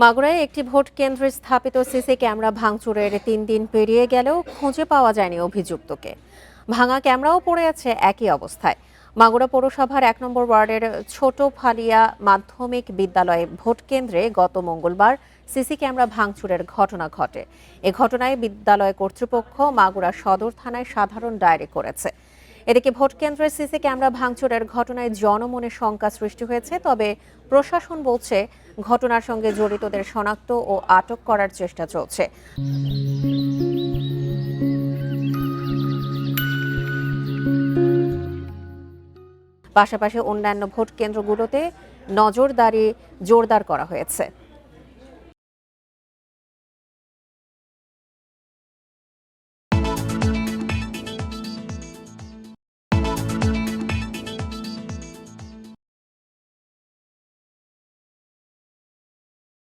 মাগুরায় একটি ভোট কেন্দ্রে স্থাপিত সিসি ক্যামেরা ভাঙচুরের ৩ দিন পেরিয়ে গেলেও খুঁজে পাওয়া যায়নি অভিযুক্তকে। ভাঙা ক্যামেরাও পড়ে আছে একই অবস্থায়। মাগুরা পৌরসভার ১ নম্বর ওয়ার্ডের ছোট ফালিয়া মাধ্যমিক বিদ্যালয়ে ভোট কেন্দ্রে গত মঙ্গলবার সিসি ক্যামেরা ভাঙচুরের ঘটনা ঘটে। এ ঘটনায় বিদ্যালয় কর্তৃপক্ষ মাগুরা সদর থানায় সাধারণ ডায়েরি করেছে। এদিকে ভোট কেন্দ্রের সিসি ক্যামেরা ভাঙচুরের ঘটনায় জনমনে শঙ্কা সৃষ্টি হয়েছে, তবে প্রশাসন বলছে ঘটনার সঙ্গে জড়িতদের শনাক্ত ও আটক করার চেষ্টা চলছে। পাশাপাশি অন্যান্য ভোট কেন্দ্রগুলোতে নজরদারি জোরদার করা হয়েছে।